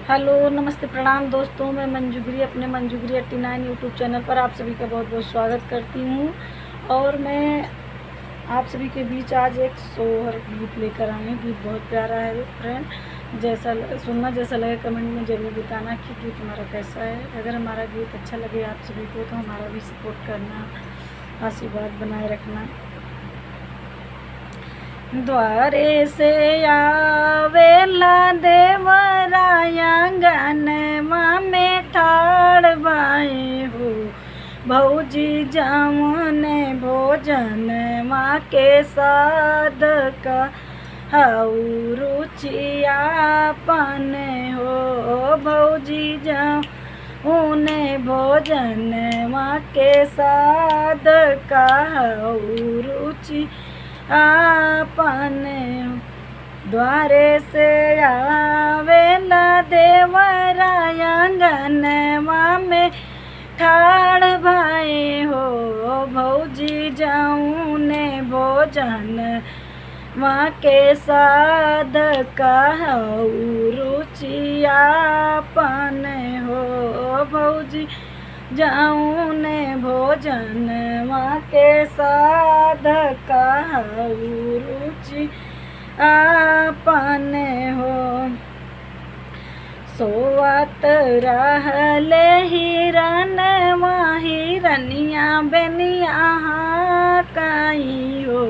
Hello, नमस्ते, प्रणाम दोस्तों। मैं मंजूगिरी अपने मंजूगिरी 89 यूट्यूब चैनल पर आप सभी का बहुत बहुत स्वागत करती हूँ। और मैं आप सभी के बीच आज एक सोहर गीत लेकर आई हूँ। गीत बहुत प्यारा है फ्रेंड। सुनना जैसा लगे कमेंट में ज़रूर बताना कि गीत हमारा कैसा है। अगर हमारा गीत अच्छा लगे आप सभी को तो हमारा भी सपोर्ट करना, आशीर्वाद बनाए रखना। द्वारे से आवेला देवराया आंगनवा में ठाड़ बाए हो, भौजी जामुने भोजन माँ के साध का हाउ रुचिया पाने हो। भौजी जामुने भोजन माँ के साध का हाउ रुचि आपने। द्वारे से आवेला देवराया आंगनवा में ठाड़ भाई हो, भौजी जाऊने भोजन माँ के साध का रुचिया पाने हो। भौजी जाऊने भोजन माँ के साध का रुचि आपने हो। सोवत रहले हिरन हिरनिया बेनिया काई हो।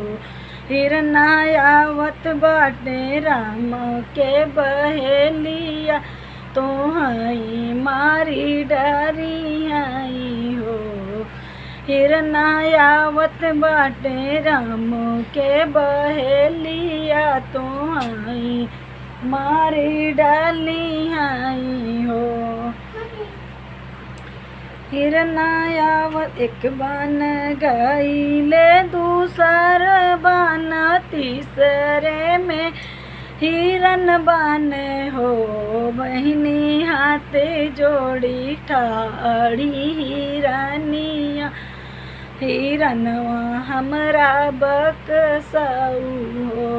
हिरना आवत बाटे राम के बहेलिया, तो हई मारी डरी आई हो। हिरना आवत बाटे राम के बहेलिया, तो हई मारी डाली आई हो। हिरना आवत एक बान गईले, दूसर बान तीसरे में हिरन बाने हो। बहिनी हाथे जोड़ी ठाड़ी हिरनिया, हिरनवा हमरा बकसाऊ हो।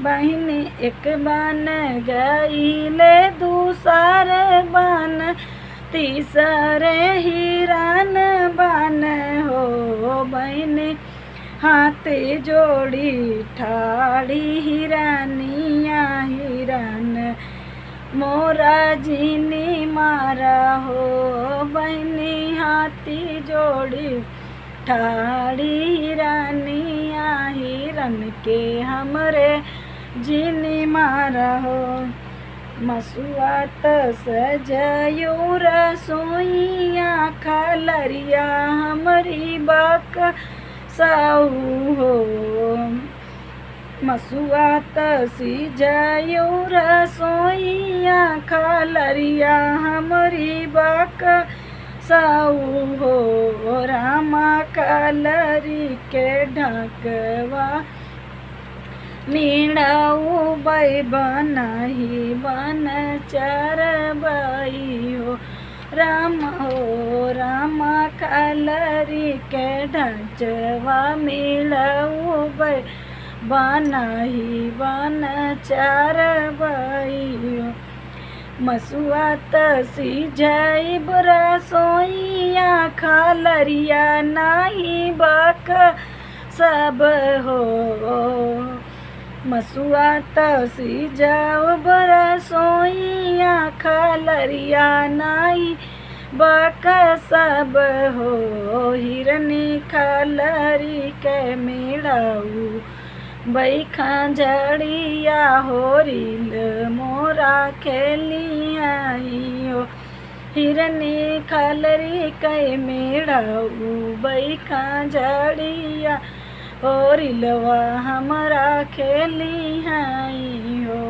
बहिनी एक बान गईले, दूसर बान तीसरे हिरन बान हो। बहिनी हाथे जोड़ी ठाड़ी हिरनिया, हिरन मोरा जीनी मारा हो। बहिनी हाथी जोड़ी ठाड़ी हिरनिया, हिरन के हमरे जीनी मारा हो। मसुआत सजयो रसोइया, खलरिया हमरी बक साऊ हो। मसुआत सिजयो रसोइया, खलरिया हमरी बक साऊ हो। रामा कलरी के ढकवा मीणाऊ बई बनही बन चरबई हो। राम हो रामा कलरी के ढचवा मिलऊ बई बनही बन चरबई हो। मसुआत सिजई रसोइया, खलरिया नाही बक सब हो। मसुआत सिजाओ रसोइया, खलरिया नाही बक सब हो। हिरनी खलरी के मिलाऊ बई खंजड़िया, होरिल मोरा खेली आई हो। हिरनी खलरी के मिलाऊ बई खंजड़िया, होरिलवा हमरा खेली आई हो।